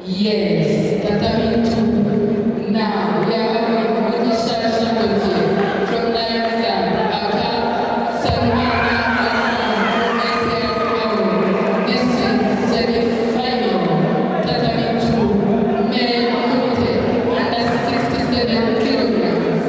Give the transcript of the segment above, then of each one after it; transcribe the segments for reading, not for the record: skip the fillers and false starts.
Yes, tatami tu. Now we are having Odisha Champion from Nigeria, Aka Salmani Kumite. This is semi-final. Tatami tu. Men Kumite under 67 kilograms.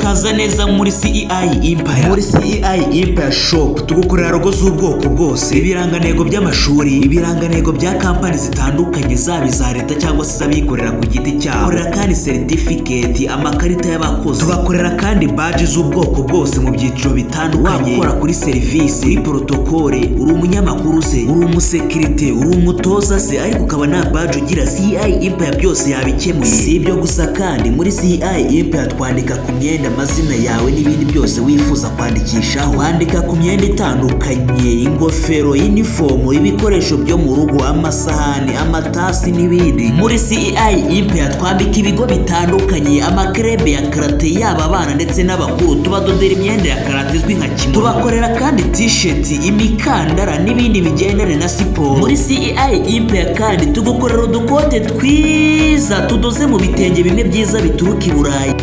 murakaza neza muri CEI Empire. Muri CEI Empire Shop tugukorera logo z'ubwoko bwose, ibirangantego by'amashuri, ibirangantego bya kampani zitandukanye zaba iza leta cyangwa se abikorera ku giti cyabo. Tubakorera kandi certificate, amakarita y'abakozi. Tubakorera kandi badge z'ubwoko bwose mu byiciro bitandukanye. Wakora kuri service, kuri protocole, uri umunyamakuru se, uri umusekirite, uri umutoza se, ariko ukaba na badge ugira CEI Empire byose yabikemuye. Si ibyo gusa kandi muri CEI Empire twandika ku myenda amazina yawe n'ibindi byose wifuza kwandikishaho. Wandika ku myenda itandukanye, ingofero, uniform, ibikoresho byo mu rugo, amasahani, amatasi n'ibindi. Muri CEI Empire twambika ibigo bitandukanye, amakrebe ya karate yaba abana ndetse n'abakuru. Tubadodera imyenda ya karate izwi nka kimono. Tubakorera kandi t-shirt, imikandara n'ibindi bigendana na siporo. Muri CEI Empire kandi tugukorera udukote twiza tudoze mu bitenge bimwe byiza bituruka i Burayi.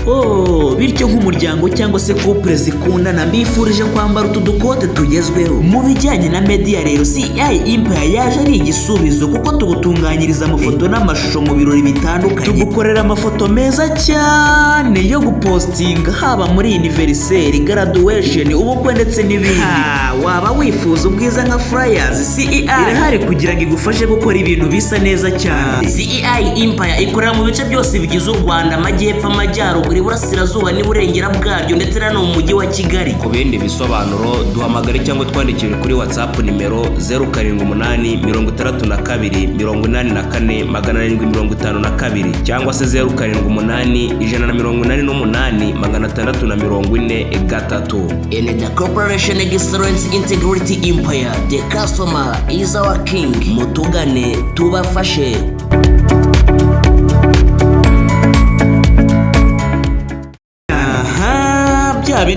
Bityo nk'umuryango cyangwa se couple zikundana mbifurije kwambara utu dukote tugezweho. Mu bijyanye na media rero CEI Empire yaje ari igisubizo, kuko tugutunganyiriza amafoto n'amashusho mu birori bitandukanye. Tugukorera amafoto meza cyane yo gupostinga, haba muri anniversary, graduation, ubukwe ndetse n'ibindi. Waba wifuza ubwiza nka flyers, CEI irahari kugira ngo igufashe gukora ibintu bisa neza cyane. CEI Empire ikorera mu bice byose bigize u Rwanda, amajyepfo, amajyaruguru, iburasirazuba n'iburengera bwaryo ndetse no mu mujyi wa Kigali. Ku bindi bisobanuro duhamagare cyangwa twandikire kuri WhatsApp nimero 078 62 84 752 cyangwa se 078 188 643. In the corporation excellence integrity empire, the customer is our king. Mutugane tubafashe.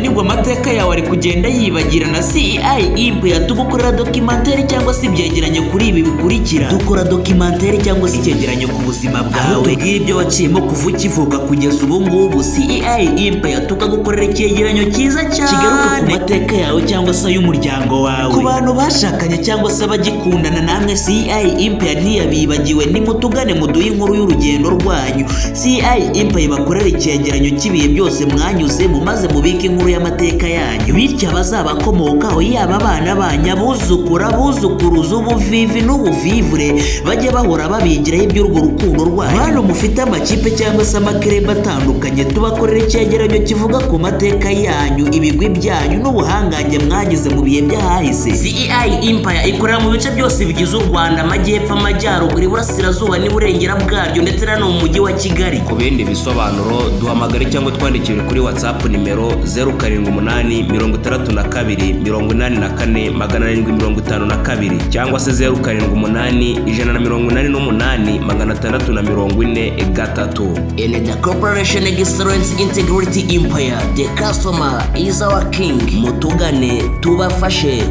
Nibwo amateka yawe ari kugenda yibagirana. CEI Empire tugukorera documentaire cyangwa se ibyegeranyo kuri ibi bikurikira. Dukora documentaire cyangwa se icyegeranyo ku buzima bwawe, ibyo waciyemo kuva ukivuka kugeza ubu ngubu. CEI Empire tukagukorera icyegeranyo cyiza cyane kigaruka ku mateka yawe cyangwa se y'umuryango wawe. Ku bantu bashakanye cyangwa se abagikundana, namwe CEI Empire ntiyabibagiwe. Nimutugane muduhe inkuru y'urugendo rwanyu. CEI Empire bakorera icyegeranyo cy'ibihe byose mwanyuzemo, maze mubike inkuru y'amateka yanyu, bityo abazabakomokaho yaba abana banyu, abuzukuru, abuzukuruza, ubuvivi n'ubuvivure bajye bahora babigiraho iby'urwo rukundo rwanyu. Hano mufite amakipe cyangwa se amakrebe atandukanye, tubakorera icyegeranyo kivuga ku mateka yanyu, ibigwi byanyu n'ubuhangange mwagize mu bihe byahahise. CEI Empire ikorera mu bice byose bigize u Rwanda, amajyepfo, amajyaruguru, iburasirazuba n'iburengera bwaryo ndetse no mu mujyi wa Kigali. Ku bindi bisobanuro duhamagare cyangwa twandikire kuri WhatsApp nimero 078 62 84 752 cyangwa se 078 188 643. In the corporation excellence integrity empire, the customer is our king. Mutugane tubafashe.